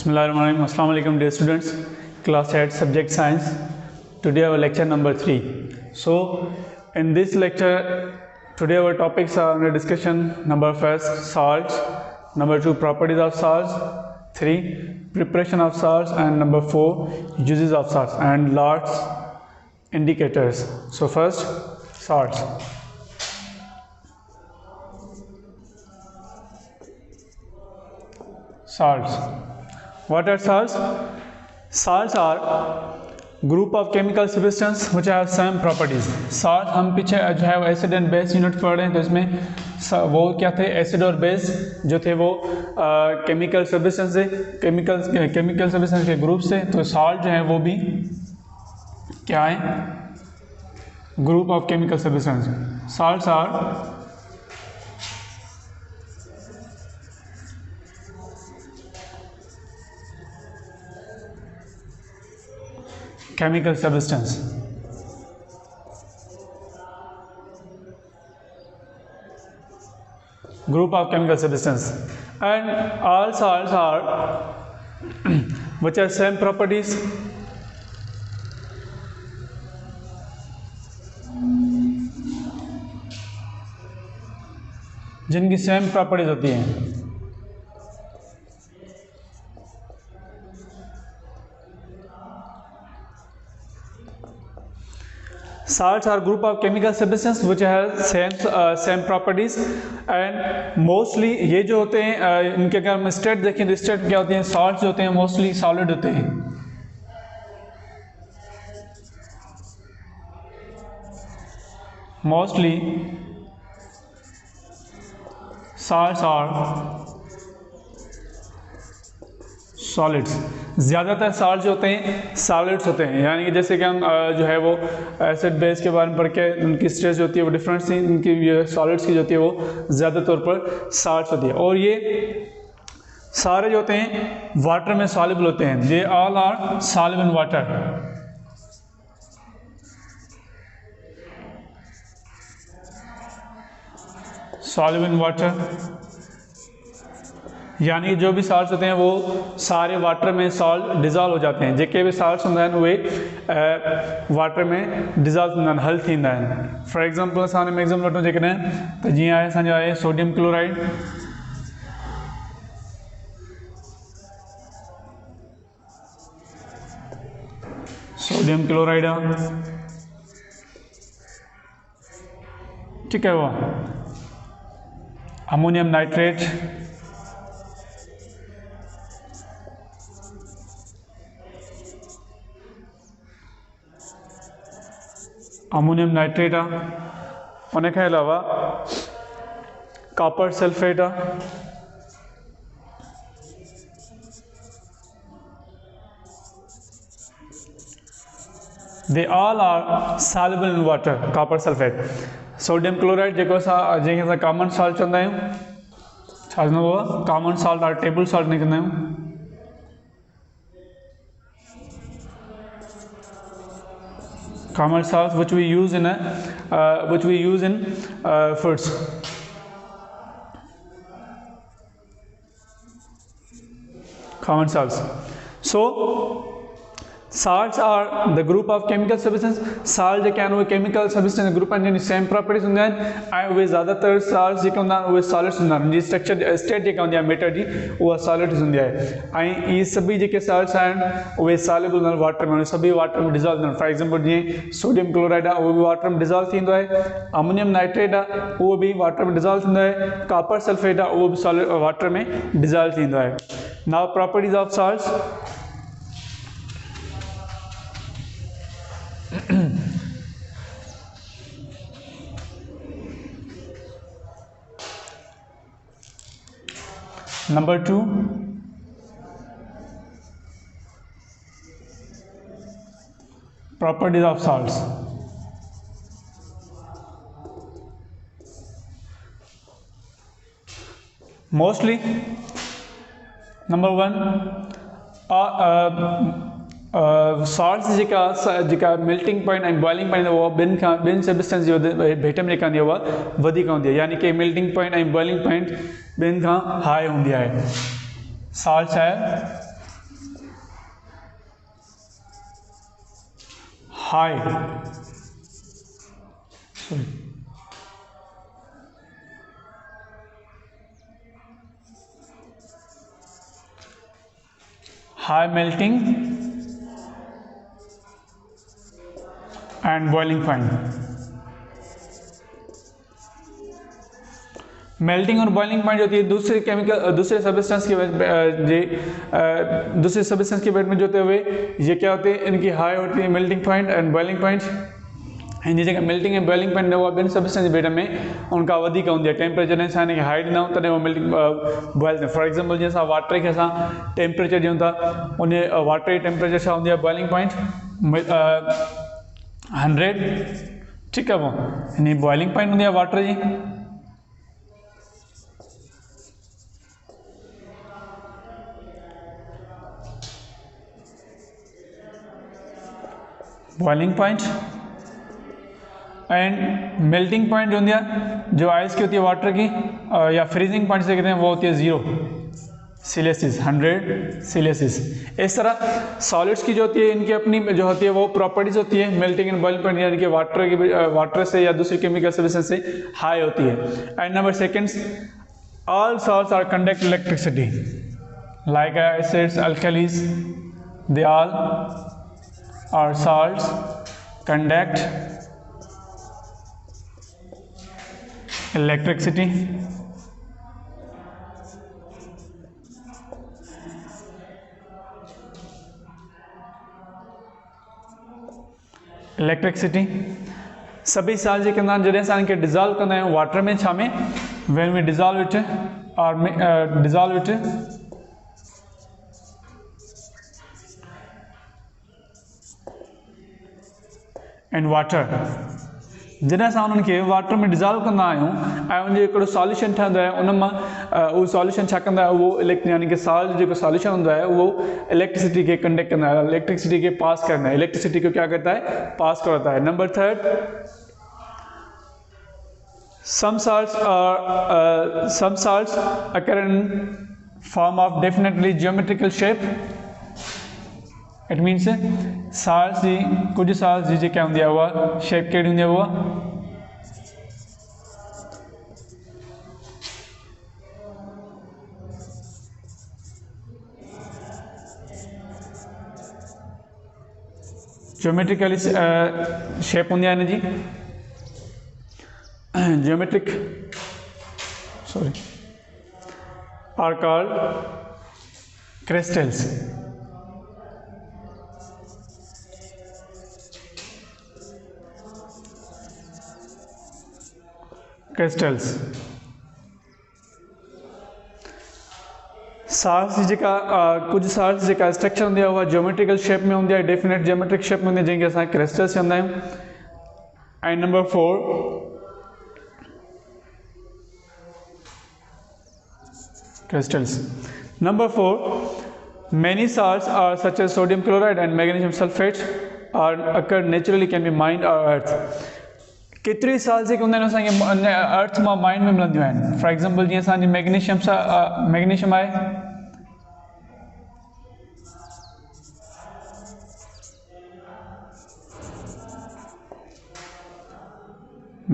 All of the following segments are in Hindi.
Bismillahirrahmanirrahim. Assalamu alaikum dear students, class 8 subject science. Today our lecture number 3. So in this lecture today our topics are under discussion. Number first salts, number 2 properties of salts, 3 preparation of salts, and number 4 uses of salts and lots indicators. So first salts. Salts. What are salts? Salts are group of chemical substances which have same properties. Salt हम पीछे जो है एसिड एंड बेस यूनिट पढ़ रहे हैं, तो इसमें वो क्या थे, एसिड और बेस जो थे वो केमिकल सब्सटेंस से केमिकल सब्सटेंस के ग्रुप से। तो साल्ट जो है वो भी क्या है, group of chemical substance. Salts are chemical substance. Group of chemical substance. And all salts are which are same properties. जिनकी सेम प्रॉपर्टीज होती हैं. Salts are group of chemical substances which have same properties and mostly ये जो होते हैं इनके अगर हम स्टेट देखें तो स्टेट क्या होते हैं, salts जो होते हैं mostly solid होते हैं. Mostly salts are solids. ज़्यादातर साल्ट जो होते हैं सॉलिड्स होते हैं, यानी कि जैसे कि हम जो है वो एसिड बेस के बारे में पढ़ के उनकी स्टेज होती है वो डिफरेंट सी, उनकी सॉलिड्स की जो होती है वो ज़्यादा तौर पर साल्ट्स होती है. और ये सारे जो होते हैं वाटर में सॉल्युबल होते हैं. They all are soluble in water. Soluble in water यानी जो भी साल्ट्स होते हैं वो सारे वाटर में सॉल्ट डिजॉल्व हो जाते हैं. जेके भी साल्ट्स होंगे वे वाटर में डिजॉल्व होंगे, हल थींदा आहिनि. फॉर एग्जांपल असां हिन में एग्जांपल वठूं जेकॾहिं त जीअं आहे असांजो आहे सोडियम क्लोराइड. सोडियम क्लोराइड आहे, ठीक है. वो अमोनियम नाइट्रेट, अमोनियम नाइट्रेट आहे. उन खां अलावा कॉपर सल्फेट आहे. They all are soluble in water. Copper sulphate. Sodium chloride जेको जंहिंखे असां कॉमन सॉल्ट चवंदा आहियूं, छा चवंदा आहियूं, कॉमन सॉल्ट आहे, टेबल सॉल्ट न कंदा आहियूं. Common salts which we use in foods. Common salts. So salts are the group of chemical substances. Salt जेके आहिनि उहे chemical substance group आहिनि जिन same properties हूंदा आहिनि ऐं उहे ज़्यादातर salts जेके हूंदा आहिनि उहे solids हूंदा आहिनि. जी स्ट्रक्चर स्टेट जेका हूंदी आहे मैटर जी उहा solids हूंदी आहे. ऐं इहे सभई जेके salts आहिनि उहे soluble हूंदा आहिनि वाटर में, उहे सभई वाटर में डिज़ॉल्व हूंदा आहिनि. फॉर एग्जांपल जीअं सोडियम क्लोराइड आहे उहो बि वाटर में डिज़ॉल्व थींदो आहे. अमोनियम नाइट्रेट आहे उहो बि वाटर में डिज़ॉल्व थींदो आहे. कॉपर सल्फेट आहे उहो बि वाटर में डिज़ॉल्व थींदो आहे. Now properties of salts. Number 2, properties of salts. Mostly, number 1, salts जेका मेल्टिंग पॉइंट ऐं बॉइलिंग पॉइंट उहो ॿिनि सब्सटेंस जी भेट में जेका हूंदी आहे उहा वधीक हूंदी आहे. यानी कि मेल्टिंग पॉइंट ऐं बॉइलिंग पॉइंट ॿिनि खां हाई हूंदी आहे. साल्ट छा आहे, high high melting and boiling point. Melting और बॉइलिंग पॉइंट जो होती है दूसरे केमिकल दूसरे सब्सटेंस की दूसरे सब्सटेंस के वेट में जो होते हुए ये क्या होते हैं, इनकी हाई होती है melting point and boiling point. हिन जगह मेल्टिंग एंड बॉइलिंग पॉइंट वो ॿिनि सब्सटेंस वेट में उनका वधीक हूंदी आहे. टेम्परेचर इंसान खे हाई ॾिनो तॾहिं उहो मेल्टिंग बॉइल थिए. फॉर एग्जाम्पल जीअं असां वाटर खे असां टेम्परेचर ॾियूं था, उन वाटर जी टेम्परेचर छा हूंदी आहे, बॉइलिंग पॉइंट 100. ठीकु आहे. पोइ हिन बॉइलिंग पॉइंट हूंदी आहे वाटर जी. Boiling point and melting point जो होती है जो आइस की होती है वाटर की या फ्रीजिंग पॉइंट से कहते हैं वो होती है 0 सेल्सियस 100 सेल्सियस. इस तरह सॉलिड्स की जो होती है इनकी अपनी जो होती है वो प्रॉपर्टीज होती है. मेल्टिंग एंड बॉइलिंग पॉइंट यानी कि वाटर से या दूसरी केमिकल सब्सटेंस से हाई होती है. And number seconds, all salts are conduct electricity like acids alkalis, they all are salts conduct electricity. Electricity सभी साल जे कंदा जॾहिं असां इनखे डिज़ॉल्व कंदा आहियूं वाटर में, छा में, when we dissolve it or dissolve it in water. जॾहिं असां उन्हनि खे वाटर में डिज़ॉल्व कंदा आहियूं ऐं उनजो हिकिड़ो सॉल्यूशन ठहंदो आहे, उन मां उहो सॉल्यूशन छा कंदो आहे, उहो यानी कि सॉल्ट जेको सॉल्यूशन हूंदो आहे उहो इलेक्ट्रिसिटी के कंडक्ट कंदा है, इलेक्ट्रिसिटी के पास करना है, इलेक्ट्रिसिटी को क्या करता है, पास करता है. Number third, some salts occur in form of definitely geometrical shape. It means salts जी कुछ साल्स जी जेका हूंदी आहे उहा शेप कहिड़ी हूंदी आहे, उहा ज्योमेट्रिकली शेप हूंदी आहे हिन जी. Geometric are called crystals. Crystals salts जी जेका कुछ साल्स जेका स्ट्रक्चर हूंदी आहे उहा ज्योमेट्रिकल शेप में हूंदी आहे, डेफिनेट ज्योमेट्रिक शेप में हूंदी आहे जंहिंखे असां क्रिस्टल्स चवंदा आहियूं. ऐं number 4, crystals. Number 4, many salts are such as sodium chloride and magnesium sulfate are occur naturally can be mined or earth. केतिरी साल जेके हूंदा आहिनि असांखे अर्थ मां माइन में मिलंदियूं आहिनि. फॉर एग्जाम्पल जीअं असांजी मैग्नीशियम आहे,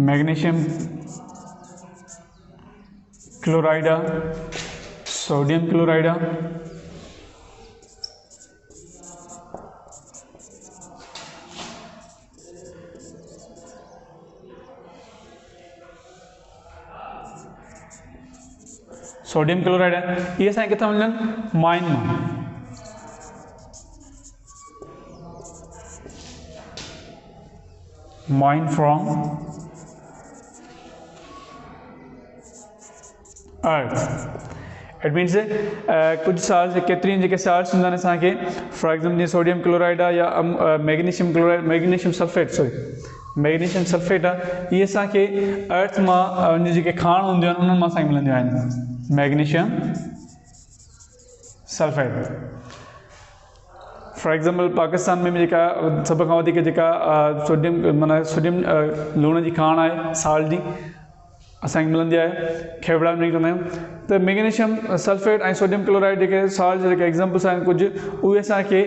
मैग्नीशियम क्लोराइड आहे, सोडियम क्लोराइड आहे, सोडियम क्लोराइड है. ये असांखे किथां मिलनि, माइन मां. Mine from earth. It means कुछ साल्स केतिरी जेके साल्स हूंदा आहिनि असांखे, फॉर एग्जाम्पल जीअं सोडियम क्लोराइड आहे या मैग्नीशियम क्लोराइड, मैग्नीशियम सल्फेट आहे, इहे असांखे अर्थ मां उन जेके खाण हूंदियूं आहिनि उन्हनि मां असांखे मिलंदियूं आहिनि. Magnesium sulphate. For example Pakistan में जेका सभ खां वधीक जेका सोडियम माना सोडियम लूण जी खाण आहे, साल्ट जी, असांखे मिलंदी आहे खेवड़ा में कंदा आहियूं त मैग्नीशियम सल्फेट ऐं सोडियम क्लोराइड जेके साल्ट जेके एग्जाम्पल्स आहिनि कुझु उहे असांखे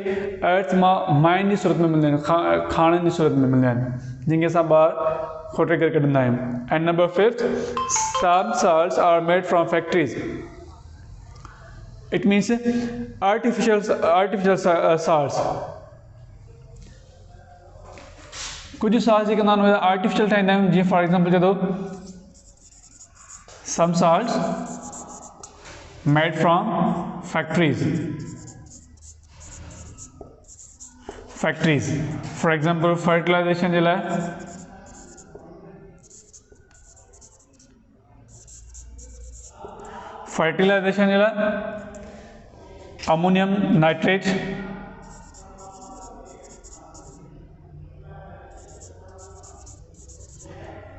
अर्थ मां माइन जी सूरत में मिलंदा आहिनि खाणनि जी सूरत में मिलंदा आहिनि जिनखे असां ॿाहिरि खोटे करे कढंदा आहियूं and number 5 some salts are made from factories it means artificial salts कुछ साल्ट जेके हूंदा आहिनि आर्टिफिशियल ठाहींदा आहियूं जीअं फॉर एग्जाम्पल चए थो some salts made from factories for example fertilization जे लाइ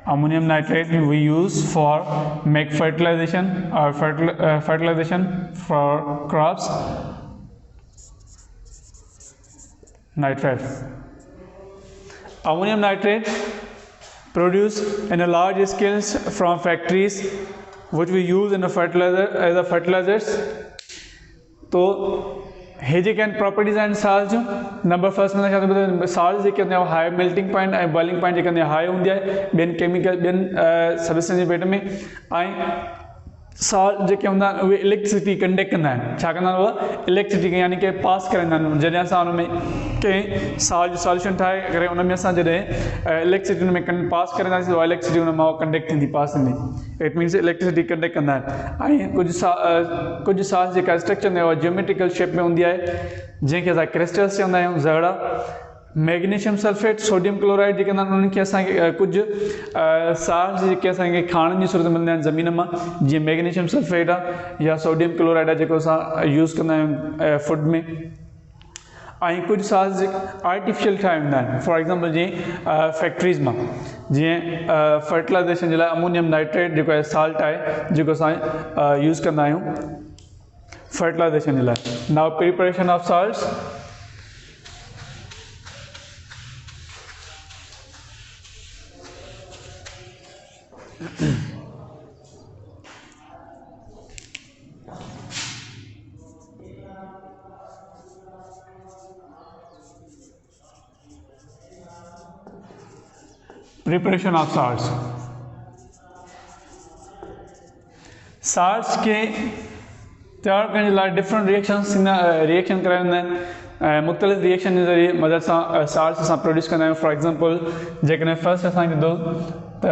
ammonium nitrate we use for make fertilization or fertilization for crops. Ammonium nitrate produced in a large scales from factories which we use in a fertilizer as a fertilizers. तो हे जेके आहिनि प्रॉपर्टीज़ आहिनि साल्ट जूं नंबर फर्स्ट में छा साल्ट जेके हूंदा आहिनि हाई मेल्टिंग पॉइंट ऐं बॉइलिंग पॉइंट जेके हूंदी हाई हूंदी आहे ॿियनि केमिकल ॿियनि सब्सटेंस जे भेट में ऐं साल्ट जेके हूंदा आहिनि उहे इलेक्ट्रिसिटी कंडक्ट कंदा आहिनि छा कंदा आहिनि उहे इलेक्ट्रिसिटी यानी कि पास कराईंदा आहिनि जॾहिं असां उन में कंहिं साल्ट जो सॉल्यूशन ठाहे करे उन में असां जॾहिं इलेक्ट्रिसिटी उन में पास कराईंदासीं उहा इलेक्ट्रिसिटी उन मां कंडक्ट थींदी पास थींदी इट मीन्स इलेक्ट्रिसिटी कंडक्ट कंदा आहिनि ऐं कुझु साल्ट जेका स्ट्रक्चर हूंदी आहे उहा जियोमेट्रिकल शेप में हूंदी आहे जंहिंखे असां क्रिस्टल्स चवंदा आहियूं ज़हड़ा मैग्नीशियम सल्फेट सोडियम क्लोराइड जेके हूंदा आहिनि उन्हनि खे असांखे कुझु साल्ट जेके असांखे खाणनि जी सूरत में मिलंदा आहिनि ज़मीन मां जीअं मैग्नीशियम सल्फेट आहे या सोडियम क्लोराइड आहे जेको असां यूज़ कंदा आहियूं फूड में ऐं कुझु साल्ट आर्टिफिशियल ठाहिया वेंदा आहिनि फॉर एग्ज़ाम्पल जीअं फैक्ट्रीज़ मां जीअं फर्टिलाइज़ेशन जे लाइ अमोनियम नाइट्रेट जेको आहे साल्ट आहे जेको असां यूज़ कंदा आहियूं फर्टिलाइज़ेशन जे लाइ now preparation of salts preparation of salts salts के तैयार करने के लिए डिफरेंट रिएक्शन कराए वेंदा आहिनि मुख़्तलिफ़ रिएक्शन जे ज़रिए मदद सां साल्ट्स असां प्रोड्यूस कंदा आहियूं फॉर एग्ज़ाम्पल जेकॾहिं फर्स्ट असांखे ॾिठो त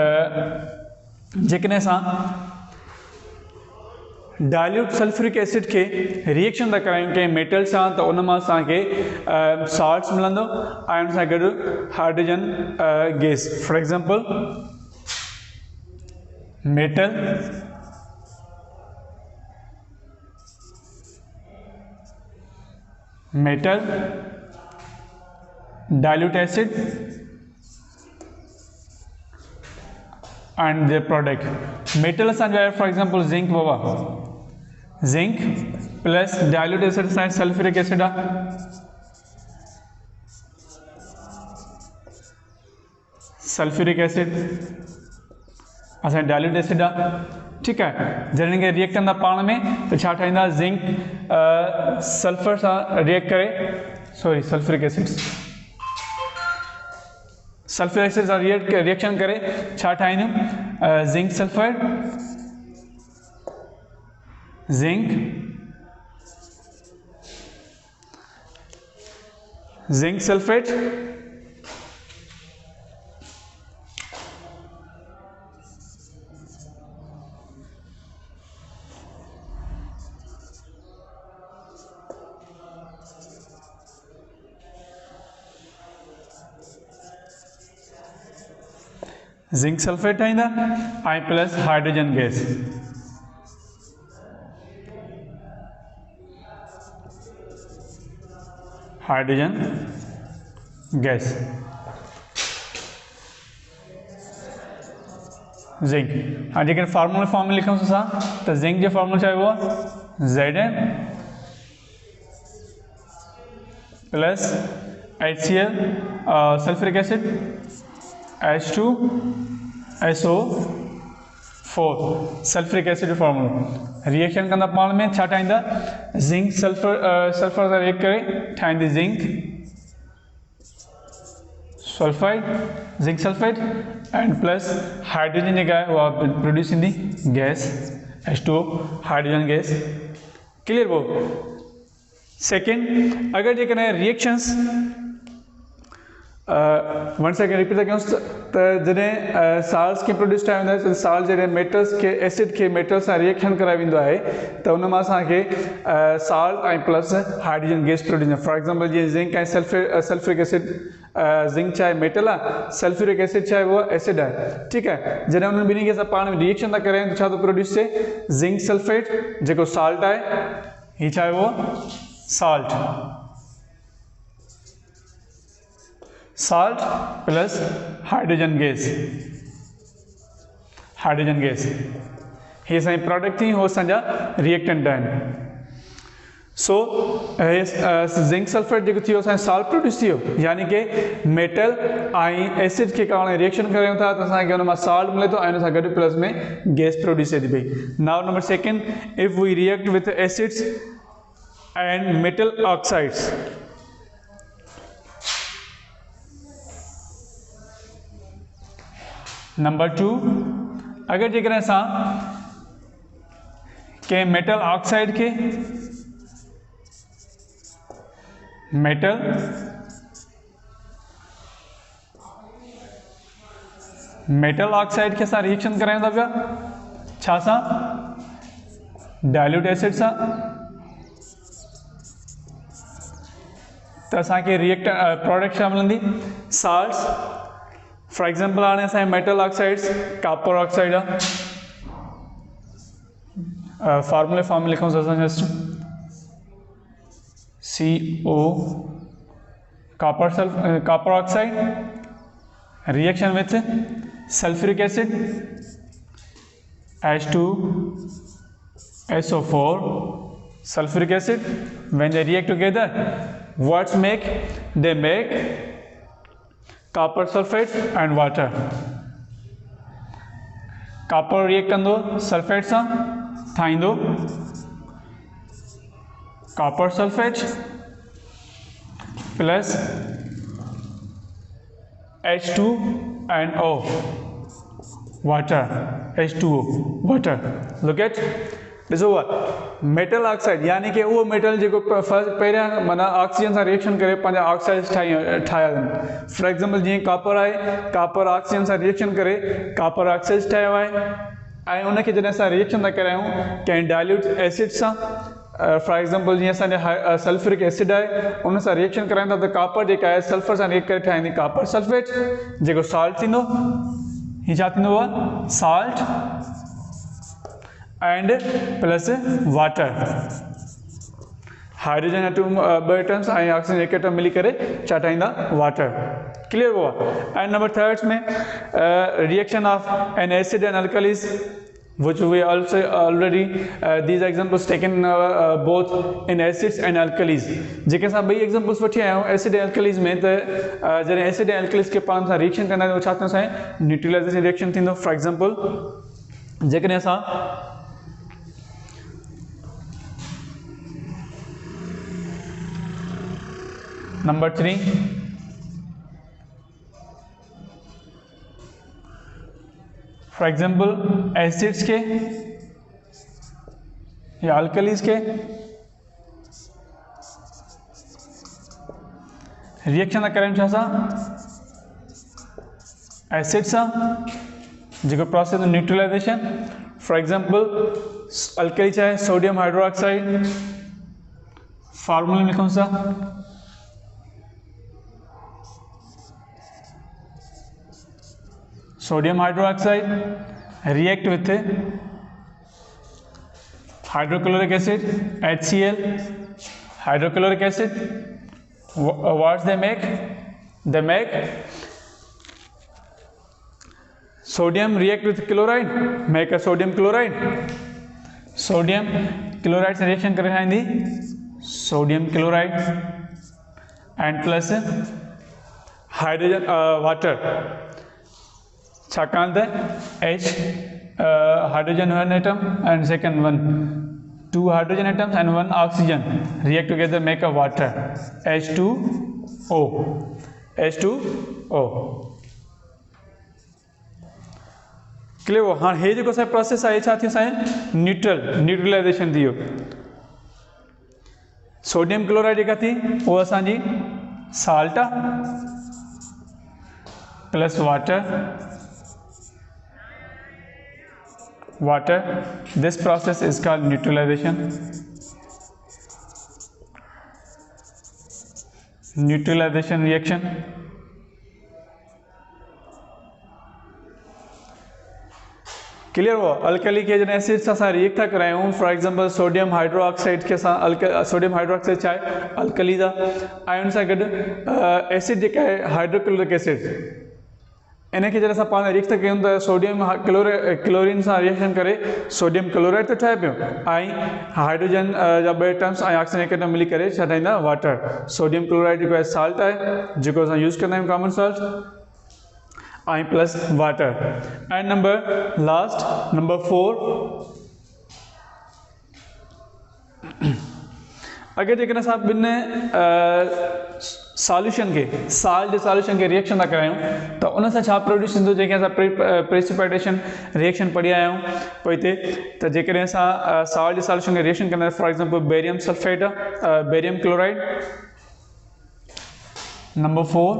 जेकॾहिं असां डाइल्यूट सल्फ्यूरिक एसिड के रिएक्शन था करायूं कंहिं मेटल सां त उन मां असांखे साल्ट्स मिलंदो ऐं उन सां गॾु hydrogen gas for example metal dilute acid and their product metal असांजो आहे for example zinc Baba zinc plus dilute acid असांजो सल्फ्यूरिक एसिड आहे सल्फ्यूरिक एसिड असांजो dilute एसिड आहे ठीकु आहे जॾहिं के रिएक्ट कंदा पाण में त छा ठाहींदा ज़िंक सल्फर सां रिएक्ट करे सल्फ्यूरिक एसिड सल्फ्यूरिक एसिड सां रिएक्शन करे छा ठाहींदियूं zinc sulphide zinc sulphate zinc sulphate ठाहींदा ऐं प्लस हाइड्रोजन गैस ज़िंक हाँ जेकॾहिं फार्मूला फॉर्म में लिखूं असां त ज़िंक जो फार्मूला छा आहे उहो Zn plus HCl sulphuric acid H2SO 4 sulphuric acid फॉर्मूलो रिएक्शन कंदा पाण में छा ठाहींदा ज़िंक सल्फर सां रिएक्ट करे ठाहींदी zinc sulphide zinc sulphide and plus hydrogen जेका आहे उहा प्रोड्यूस थींदी gas H2O hydrogen gas clear वो सेकेंड अगर जेकॾहिं रिएक्शंस वन सेकेंड रिपीट था कयूंसि त जॾहिं साल्ट्स खे प्रोड्यूस ठाहियो वेंदो आहे साल्ट जॾहिं मेटल्स खे एसिड खे मेटल सां रिएक्शन कराए वेंदो आहे त उन मां असांखे साल्ट ऐं प्लस हाइड्रोजन गैस प्रोड्यूस थींदो आहे फॉर एग्जाम्पल जीअं ज़िंक ऐं सल्फ्यूरिक एसिड ज़िंक चाहे मेटल आहे सल्फ्यूरिक एसिड चाहे उहा एसिड आहे ठीकु आहे जॾहिं उन्हनि ॿिन्ही खे असां पाण में रिएक्शन था करायूं त छा थो प्रोड्यूस थिए ज़िंक सल्फेट जेको साल्ट आहे हीअ छा आहे उहो साल्ट प्लस हाइड्रोजन गैस ये असांजी प्रोडक्ट थी हो असांजा रिएक्टेंट आहिनि सो ज़िंक सल्फेट जेको थियो असांजो साल्ट प्रोड्यूस थियो यानी कि मेटल ऐं एसिड खे पाण रिएक्शन कयूं था त असांखे हुन मां साल्ट मिले थो ऐं हुन सां गॾु प्लस में गैस प्रोड्यूस थिए थी पई now number second if we react with acids and metal oxides number 2 अगर जेकॾहिं असां के मेटल ऑक्साइड के मेटल ऑक्साइड के साथ रिएक्शन करायूं था पिया छा सां डाइल्यूट एसिड सां त असांखे रिएक्ट प्रोडक्ट छा मिलंदी साल्ट्स फॉर एग्जाम्पल हाणे असांजे मेटल ऑक्साइड्स कॉपर ऑक्साइड आहे फॉर्मूले फॉर्म में लिखूं असां just CO copper oxide reaction with sulfuric acid H2SO4 sulfuric acid when they react together what make they make copper sulfate and water copper react kando sulfate sa thaindo copper sulfate plus H2NO water H2O water look at ॾिसो मेटल ऑक्साइड यानी कि वो मेटल जो पहिरियां माना ऑक्सीजन सां रिएक्शन करे पंहिंजा ऑक्साइड्स ठाहिया आहिनि फॉर एग्जाम्पल जीअं कॉपर आहे कॉपर ऑक्सीजन सां रिएक्शन करे कॉपर ऑक्साइड्स ठाहियो आहे ऐं उनखे जॾहिं असां रिएक्शन था करायूं कंहिं डाइल्यूट एसिड सां फॉर एग्जाम्पल जीअं असांजा सल्फ्यूरिक एसिड आहे उन सां रिएक्शन करायूं था त कॉपर जेका आहे सल्फर सां रिएक्ट करे ठाहींदी कॉपर सल्फेट जेको साल्ट थींदो हीअ छा थींदो आहे salt and plus water hydrogen atom ॿ एटम्स ऐं ऑक्सीजन हिकु एटम मिली करे छा ठाहींदा वाटर क्लियर हुआ एंड नंबर थर्ड में reaction of N acid and alkalis which we also already these examples taken both in acids and alkalis जेके असां ॿई एग्जाम्पल्स वठी आया आहियूं एसिड ऐं अल्कलीज में त जॾहिं एसिड ऐं अल्कलीज खे पाण सां रिएक्शन कंदा आहियूं छा थींदो असांजे न्यूट्रलाइज़ेशन रिएक्शन थींदो फॉर एग्जाम्पल जेकॾहिं असां नंबर 3 फॉर एग्जाम्पल एसिड्स के या अल्कलीज के रिएक्शन करें छा सां एसिड सां जेको process neutralization for example alkali चाहे सोडियम हाइड्रोक्साइड फार्मूला लिखूं सा sodium hydroxide react with hydrochloric acid HCl hydrochloric acid what they make sodium react with chloride make a sodium chloride से reaction करे ठाहींदी sodium chloride and plus hydrogen water छाकाणि त hydrogen one atom, and second one 2 hydrogen atoms and 1 oxygen react together make a water, H2O. H2O. Clear हो? हाँ, हे जो प्रोसेस आहे छा थियो असांजे न्यूट्रलाइजेशन थी वियो। सोडियम क्लोराइड जेका थी वो असांजी salt plus water. This process is called neutralization reaction. Clear हो? अल्कली के जन एसिड सां रिएक्ट था करायूं, फॉर एग्जांपल सोडियम हाइड्रोक्साइड के सां सोडियम हाइड्रोक्साइड छा आहे अल्कली जा, ऐं उन सां गॾु एसिड जेका आहे हाइड्रोक्लोरिक एसिड, इन खे जॾहिं असां पाण रिएक्ट था कयूं त सोडियम क्लोरीन सां रिएक्शन करे सोडियम क्लोराइड थो ठहे पियो, ऐं हाइड्रोजन जा ॿ एटम्स ऐं ऑक्सीजन हिकु मिली करे छा ठाहींदा वाटर। सोडियम क्लोराइड जेको आहे साल्ट आहे जेको असां यूज़ कंदा आहियूं कॉमन साल्ट, ऐं प्लस वाटर। एंड नंबर 4 अगर जेकॾहिं असां ॿिनि सॉल्यूशन के साल्ट सॉल्यूशन के रिएक्शन था करायूं तो उन सां छा प्रोड्यूस थींदो, जेके असां प्रेसिपिटेशन रिएक्शन पढ़ी आया आहियूं पोइ हिते, त जेकॾहिं असां साल्ट सॉल्यूशन के रिएक्शन कंदा, for example barium sulphate, barium chloride. Number 4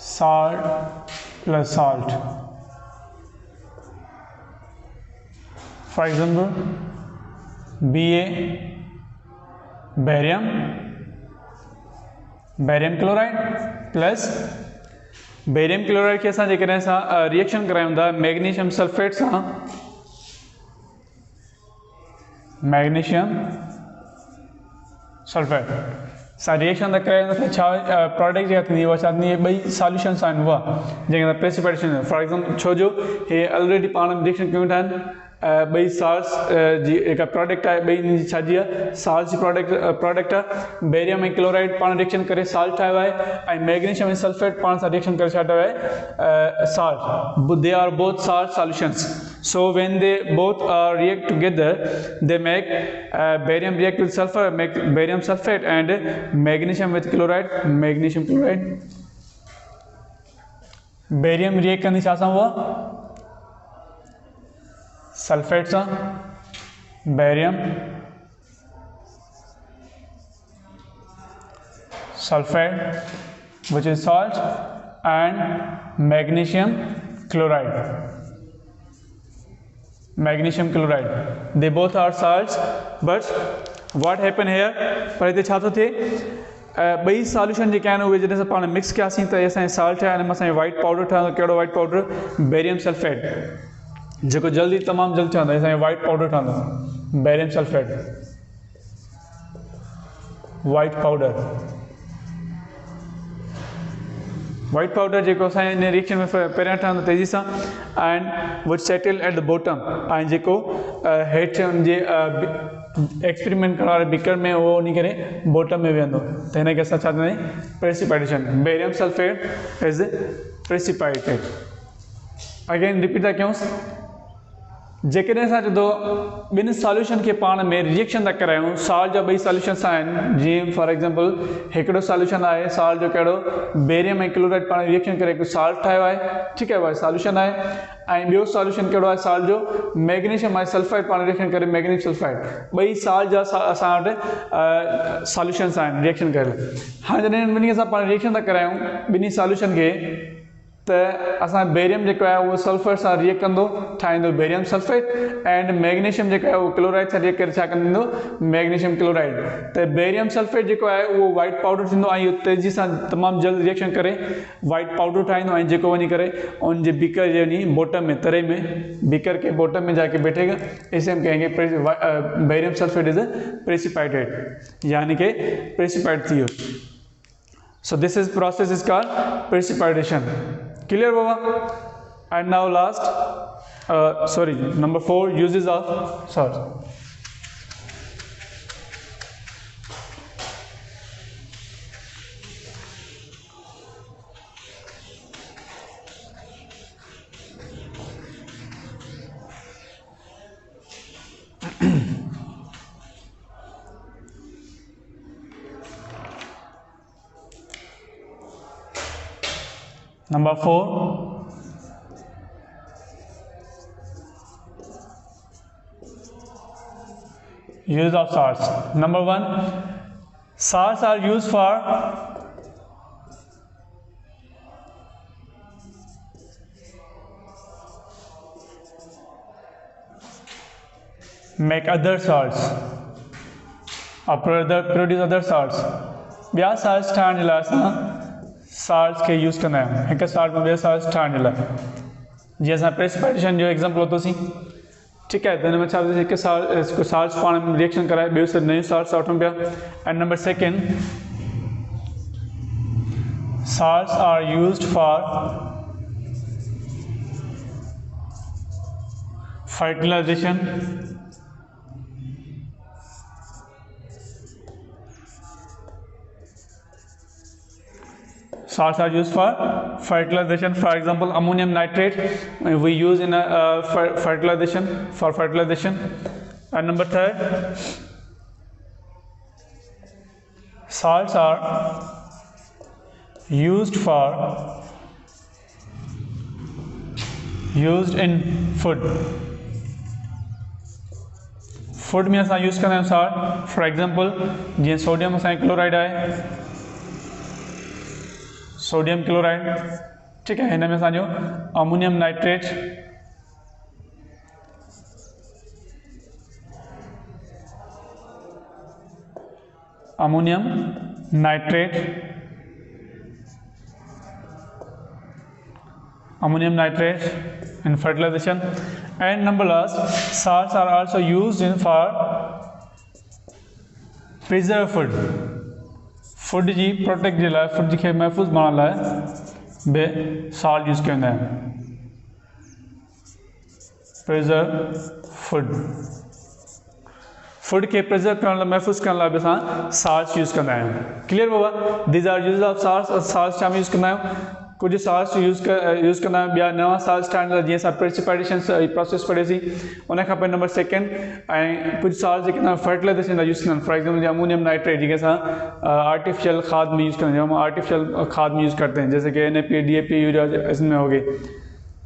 salt plus salt, for example Ba barium chloride plus barium chloride के साथ जेकॾहिं असां रिएक्शन करायूं था मैग्नीशियम सल्फेट सां, मैग्नीशियम सल्फेट सां रिएक्शन था करायूं त छा प्रोडक्ट जेका थींदी उहा छा थींदी, ॿई सॉल्यूशन्स आहिनि उहा जंहिंखे असां प्रेसिपिटेशन, फॉर एग्जांपल छो जो हे ऑलरेडी पाण रिएक्शन कयूं था ॿई साल्ट्स जी जेका प्रोडक्ट आहे ॿई छा जी आहे साल्ट जी प्रोडक्ट आहे। बेरियम ऐं क्लोराइड पाण रिएक्शन करे साल्ट ठाहियो आहे, ऐं मैग्नीशियम ऐं सल्फेट पाण सां रिएक्शन करे छा ठाहियो आहे salt. They are both salt solutions, so when they both react together they make barium react with sulfur, make barium sulfate, and magnesium with chloride, magnesium chloride। Barium react कंदी छा सां हुआ सल्फेट सां, barium sulfate which is salt, and magnesium chloride, they both are salts, but what happen here, पर हिते छा थो थिए, ॿई सॉल्यूशन जेके आहिनि उहे जॾहिं असां पाण मिक्स कयासीं त असांजे साल्ट ठहिया, हिन में असांखे वाइट पाउडर ठहंदो। कहिड़ो वाइट पाउडर? बेरियम सल्फेट, जेको जल्दी तमामु जल्दी ठहंदो, असांखे वाइट पाउडर ठहंदो बेरियम सल्फेट, वाइट पाउडर जेको असांजे इन रिएक्शन में पहिरियां ठहंदो तेज़ी सां, and would settle at the bottom, ऐं जेको हेठि हुनजे एक्सपेरिमेंट करण वारे बिकर में उहो वञी करे बॉटम में वेहंदो, त हिनखे असां छा चवंदा आहियूं precipitation. Barium sulphate is precipitated. Again repeat था कयूंसि, जेकॾहिं असां चवंदो ॿिनि सॉल्यूशन खे पाण में रिएक्शन था करायूं, साल्ट जा ॿई सॉल्यूशन्स आहिनि, जीअं फॉर एग्जांपल हिकिड़ो सॉल्यूशन आहे साल्ट जो कहिड़ो, बेरियम ऐं क्लोराइड पाण रिएक्शन करे हिकु साल्ट ठाहियो आहे, ठीकु आहे, उहा सॉल्यूशन आहे, ऐं ॿियो सॉल्यूशन कहिड़ो आहे साल्ट जो, मैग्नीशियम ऐं सल्फाइड पाण रिएक्शन करे मैग्नीशियम सल्फाइड, ॿई साल्ट जा असां वटि सॉल्यूशन्स आहिनि रिएक्शन कयल। हाणे जॾहिं ॿिन्ही असां पाण रिएक्शन था करायूं ॿिन्ही सॉल्यूशन खे, त असां बेरियम जेको आहे उहो सल्फर सां रिएक्ट कंदो, ठाहींदो बेरियम सल्फेट, एंड मैग्नीशियम जेको आहे उहो क्लोराइड सां रिएक्ट करे छा कंदो, मैग्नीशियम क्लोराइड। त बेरियम सल्फेट जेको आहे उहो वाइट पाउडर थींदो, ऐं इहो तेज़ी सां तमामु जल्द रिएक्शन करे वाइट पाउडर ठाहींदो, ऐं जेको वञी करे उनजे बीकर जे वञी बॉटम में तरे में बीकर के बॉटम में जाके बैठेगा, इसे हम कहेंगे बेरियम सल्फेट इज प्रेसिपिटेड, यानी कि प्रेसिपिटेट थी वियो। So this is process is called precipitation. Clear Baba? And now last, number 4, uses of salt. Number 4, use of salts. Number 1, salts are used for make other salts or produce other salts. Bia salts ठाण लाइ salts के यूज़ कंदा आहियूं. हिकु salt में ॿिया salts ठाहिण लाइ. जीअं असां प्रेसिपिटेशन जो एग्जाम्पल वरितोसीं. ठीकु आहे, त हिन में छा हिकु salts पाण में रिएक्शन कराए ॿियो सभु नयूं salts वठूं पिया. And number 2, salts are used for fertilization. Salts are used for fertilization. For example, ammonium nitrate we use in fertilization, for fertilization. And number 3, salts are used in food. Food में असां यूज़ कंदा आहियूं salt. For example, जीअं सोडियम असांजो क्लोराइड आहे, सोडियम क्लोराइड. ठीक है, हिन में असांजो ammonium nitrate, in fertilization. And number last, salts are also used for preserve food. Food जी प्रोटेक्ट जे लाइ, फूड खे महफ़ूज़ बणाइण लाइ बि साल्ट यूज़ कंदा आहियूं. प्रिज़र्व फूड खे प्रिज़र्व करण लाइ, महफ़ूज़ करण लाइ बि असां साल्ट्स यूज़ कंदा आहियूं. क्लियर बाबा? These are use of salts. Salts छा में यूज़ कंदा आहियूं? कुछ साल्ट्स यूज़ कंदा आहियूं ॿिया नवां साल्ट्स ठाहिण लाइ. जीअं असां प्रेसिपिटेशन प्रोसेस पढ़ियोसीं, उन खां पोइ नंबर 2, ऐं कुझु साल्ट्स जेके असां फर्टिलाइज़ेशन लाइ यूज़ कंदा आहियूं. फॉर एग्जाम्पल जीअं अमोनियम नाइट्रेट, जेके असां आर्टिफिशियल खाद में यूज़ करते हैं, हम आर्टिफिशियल खाद में यूज़ करते हैं, जैसे कि NAP, DAP, यूरिया इसमें हो गए.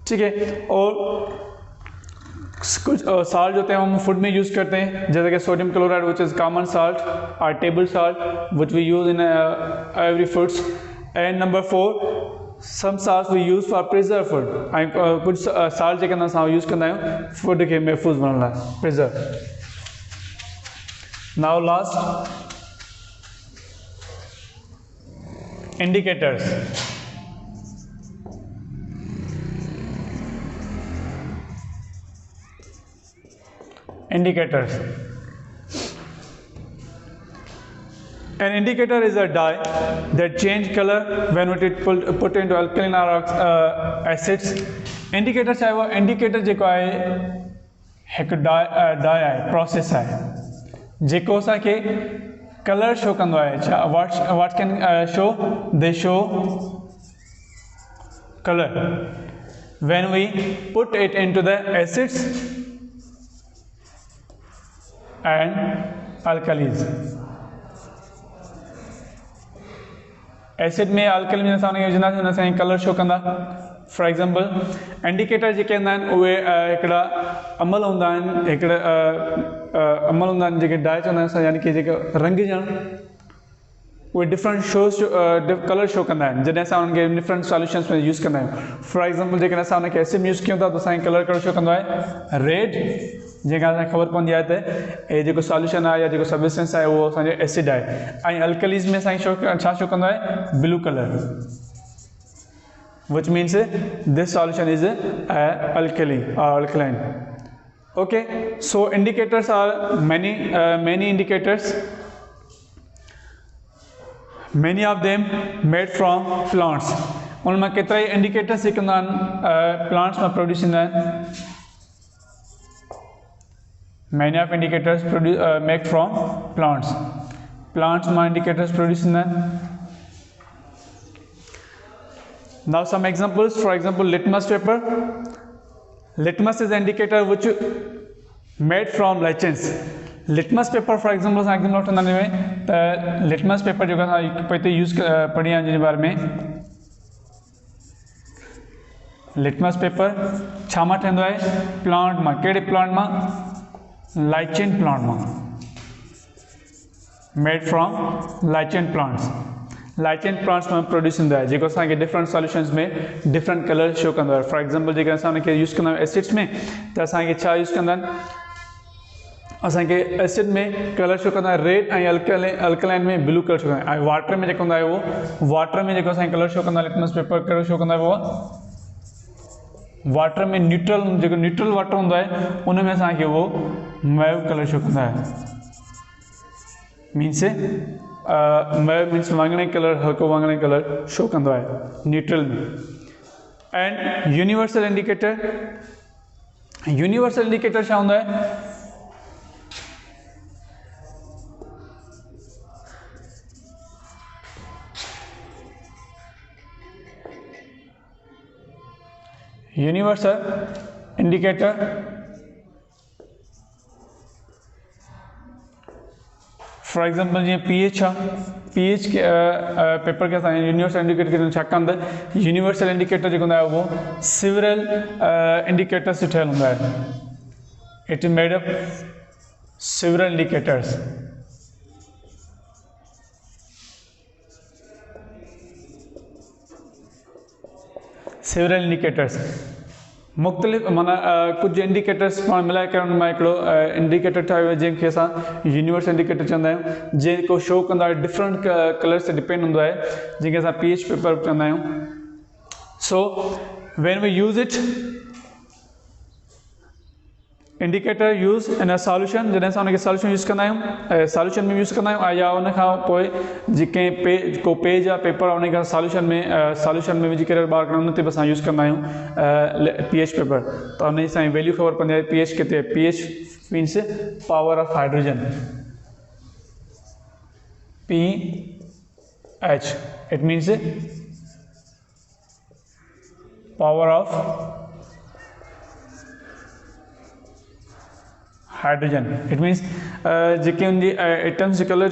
ठीक है, और कुछ साल्ट जो होते हैं हम फूड में यूज़ करते हैं, जैसे कि sodium chloride which is common salt, और table salt which we use in every foods. And number 4, some salts we use for preserve food. ऐं कुछ साल्ट जेके असां यूज़ कंदा आहियूं फूड खे महफ़ूज़ बणाइण लाइ, preserve. Now last, indicators. An indicator is a dye that change color when it is put into alkaline or acids. Indicator चाहे वो indicator जेको आहे हिकु dye आहे, process आहे, जेको असांखे color show कंदो आहे. What can show? They show color when we put it into the acids and alkalis. Acid में अल्कली में असां हुनखे विझंदासीं, हुन सां कलर शो कंदा. फॉर एग्जाम्पल, इंडिकेटर जेके हूंदा आहिनि उहे हिकिड़ा अमल हूंदा आहिनि, जेके डाए चवंदा आहियूं असां, यानी कि जेके रंग ॼण उहे डिफरेंट कलर शो कंदा आहिनि जॾहिं असां उनखे डिफरेंट सॉल्यूशंस में यूज़ कंदा आहियूं. फॉर एग्जाम्पल, जेकॾहिं असां उनखे एसिड में यूज़ कयूं था त असांखे कलर कहिड़ो शो कंदो आहे? रेड. जंहिंखां असांखे ख़बर पवंदी आहे त हे जेको सॉल्यूशन आहे या जेको सबस्टेंस आहे उहो असांजो एसिड आहे. ऐं अल्कलीज़ में असांखे छा शो कंदो आहे? Blue colour, which means this solution is alkaline. Okay, so indicators are many indicators. Many of them made from plants. उनमें केतिरा ई इंडिकेटर्स जेके हूंदा आहिनि प्लांट्स में प्रोड्यूस थींदा आहिनि. Many of indicators made from plants. Plants में indicators produce in that. Now some examples. For example, litmus paper. Litmus is an indicator which made from lichens litmus paper for example असां एग्जांपल वठंदा आहियूं त लिटमस पेपर जेको असां हिते यूज़ पढ़ी आहे जिन बारे में लिटमस पेपर छा मां ठहंदो आहे प्लांट मां कहिड़े प्लांट मां लाइचेन प्लांट मां मेड फ्रॉम लाइचेन प्लांट्स में प्रोड्यूस थींदो आहे जेको असांखे डिफरेंट सॉल्यूशंस में डिफरेंट कलर शो कंदो आहे फॉर एग्जांपल जेकर असां हुनखे यूज़ कंदा आहियूं एसिड्स में त असांखे छा यूज़ कंदा आहिनि असांखे एसिड में कलर शो कंदा आहे रेड ऐं अल्कलाइन में ब्लू कलर शो कंदा आहे ऐं वाटर में जेको हूंदो आहे उहो वाटर में जेको असांखे कलर शो कंदो आहे लिटमस पेपर कलर शो कंदो आहे उहो वाटर में न्यूट्रल जेको न्यूट्रल वाटर हूंदो आहे उन में असांखे उहो मैव कलर शो कंदो आहे मीन्स मैव मीन्स वाङणे कलर हल्को वाङणे कलर शो कंदो आहे न्यूट्रल में एंड यूनिवर्सल इंडिकेटर छा हूंदो आहे यूनिवर्सल इंडिकेटर फॉर एग्जांपल जी पीएच पीएच के पेपर के यूनिवर्सल इंडिकेटर छाकाणि यूनिवर्सल इंडिकेटर जो होंदा वो सिवरल इंडिकेटर से ठहियल होंदा है it is made up several indicators several indicators मुख्तलिफ़ माना कुछ इंडिकेटर्स पाण मिलाए करे उन मां हिकिड़ो इंडिकेटर ठाहियो जंहिंखे असां यूनिवर्सल इंडिकेटर चवंदा आहियूं जेको शो कंदो आहे डिफरेंट कलर्स ते डिपेंड हूंदो आहे जंहिंखे असां पीएच पेपर चवंदा आहियूं so when we use it indicator use in a solution जॾहिं असां हुनखे सॉल्यूशन यूज़ कंदा आहियूं सॉल्यूशन में यूज़ कंदा आहियूं या उन खां पोइ जेके को पेज या पेपर आहे उन खां सॉल्यूशन में विझी करे ॿार उन ते बि असां यूज़ कंदा आहियूं पीएच पेपर त उन जी असांजी वैल्यू ख़बर पवंदी आहे पीएच किथे pH means power of hydrogen pH it means power of hydrogen it means जेके उनजी एटम्स जो कलर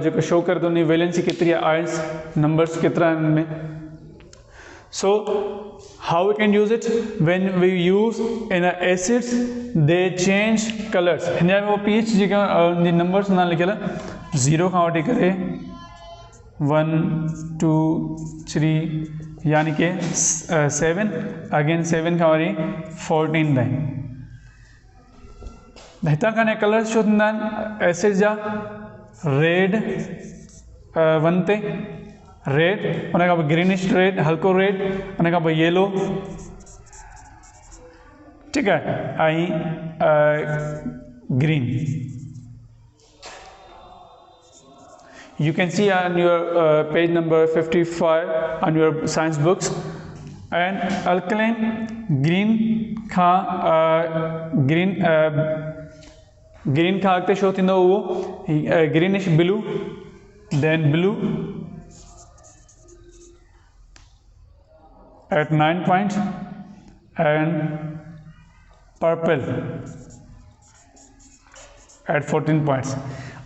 जेको शो करे थो उन जी वैलेंसी केतिरी आहे आयन्स नंबर्स केतिरा आहिनि उनमें so how we can use it when we use in acids they change colours हिन जा वो पीएच जेका उनजी नंबर्स हूंदा लिखियल 0 खां वठी करे 1 2 3 यानी कि 7 अगेन 7 खां वरी 14 ताईं हितां खां कलर्स छो थींदा आहिनि एसिड जा रेड 1 ते रेड उन खां पोइ ग्रीनिश रेड हल्को रेड उन खां पोइ येलो ठीकु आहे ऐं green you can see on your page number 55 on your science books and alkaline green ka green ka agte show thindo wo greenish blue then blue at 9 points and purple at 14 points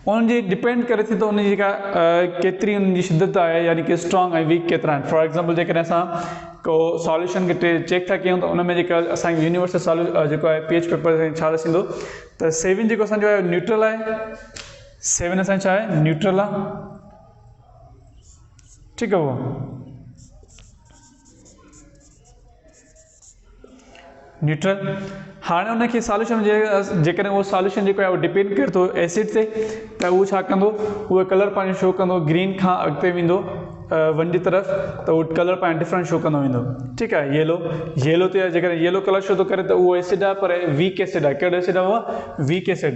उन जी डिपेंड करे थी तो उन जी केतिरी उन जी शिद्दत आहे यानी कि स्ट्रॉन्ग ऐं वीक केतिरा आहिनि फॉर एग्जांपल जेकॾहिं असां को सॉल्यूशन खे चेक था कयूं त उन में जेका असांखे यूनिवर्सल जेको आहे पीएच पेपर छा ॾिसंदो त 7 जेको असांजो आहे न्यूट्रल आहे 7 असांजो छा आहे न्यूट्रल आहे ठीकु आहे उहो न्यूट्रल हाणे उनखे सॉल्यूशन जेकॾहिं उहो सॉल्यूशन जेको आहे उहो डिपेंड करे थो एसिड ते त उहो छा कंदो उहो कलर पंहिंजो शो कंदो ग्रीन खां अॻिते वेंदो 1 जी तरफ़ त उहो कलर पंहिंजो डिफरेंट शो कंदो वेंदो ठीकु आहे येलो ते जेकॾहिं येलो कलर शो थो करे त उहो एसिड आहे पर वीक एसिड आहे कहिड़ो एसिड आहे उहो वीक एसिड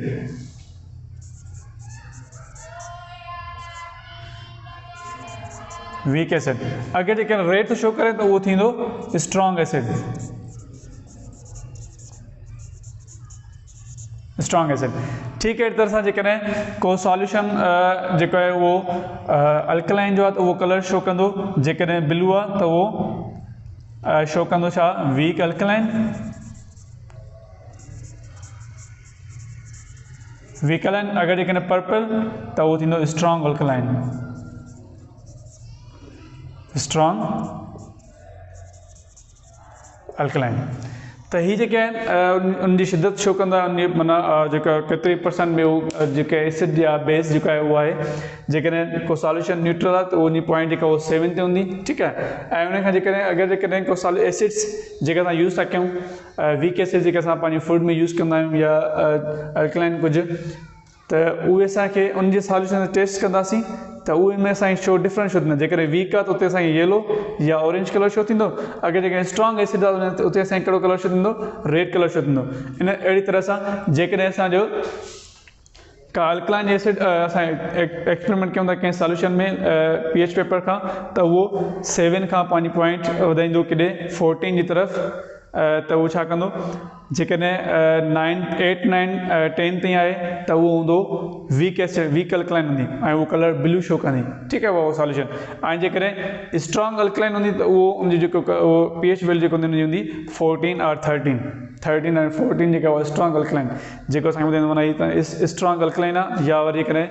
अगरि जेकॾहिं रेड थो शो करे त उहो थींदो स्ट्रॉन्ग एसिड ठीक है। तरह से जेकॾहिं को सॉल्यूशन जेको आहे उहो अल्कलाइन जो आहे त उहो कलर शो कंदो जेकॾहिं ब्लू आहे त उहो शो कंदो छा वीक अल्कलाइन वीक अलाइन अगरि जेकॾहिं पर्पल त उहो थींदो स्ट्रॉन्ग अल्कलाइन, स्ट्रॉन्ग अल्कलाइन। त ही जेके आहिनि उनजी शिदत शो कंदा उन माना जेका केतिरी परसेंट में उहो जेके एसिड या बेस जेका आहे उहा आहे, जेकॾहिं को सॉल्यूशन न्यूट्रल आहे त उन पॉइंट जेका उहो 7 ते हूंदी, ठीकु आहे। ऐं उन खां जेकॾहिं को एसिड्स जेके असां यूज़ था कयूं, वीक एसिड जेके असां पंहिंजे फूड में यूज़ कंदा आहियूं या अल्कलाइन कुझु, त उहे असांखे उनजे सॉल्यूशन टेस्ट कंदासीं त उहे में असांखे शो डिफरेंट शो थींदो। जेकॾहिं वीक आहे त उते असांखे येलो या ऑरेंज कलर शो थींदो, अगरि जेकॾहिं स्ट्रॉन्ग एसिड आहे त उते असांखे कहिड़ो कलर शो थींदो, रेड कलर शो थींदो। इन अहिड़ी तरह सां जेकॾहिं असांजो का अल्कलाइन एसिड असां एक्सपेरिमेंट कयूं था कंहिं सॉल्यूशन में pH पेपर खां, त उहो 7 खां पंहिंजी पॉइंट वधाईंदो केॾे 14 जी तरफ़, त उहो छा कंदो, जेकॾहिं 9, 8, 9, 10 ताईं आहे त उहो हूंदो वीक एसिड, वीक अल्कलाइन हूंदी ऐं उहो कलर ब्लू शो कंदी, ठीकु आहे उहो सॉल्यूशन। ऐं जेकॾहिं स्ट्रॉन्ग अल्कलाइन हूंदी त उहो उनजी जेको उहो pH वैल्यू जेको हूंदी 14 और 13 ऐं 14 जेका उहा स्ट्रॉन्ग अल्कलाइन, जेको असांखे ॿुधाईंदो माना हीअ त स्ट्रॉन्ग अल्कलाइन आहे। या वरी जेकॾहिं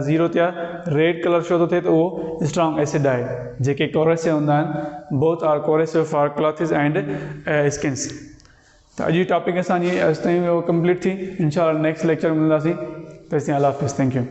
0 ते आहे, रेड कलर शो थो थिए त उहो स्ट्रॉन्ग एसिड आहे। जेके कोरेसिव हूंदा आहिनि, both are corrosive for clothes and skins. त अॼु जी टॉपिक असांजी ताईं कंप्लीट थी। इंशाअल्लाह नेक्स्ट लेक्चर में मिलंदासीं। तेसिताईं अल्लाह हाफ़िज़, थैंक यू।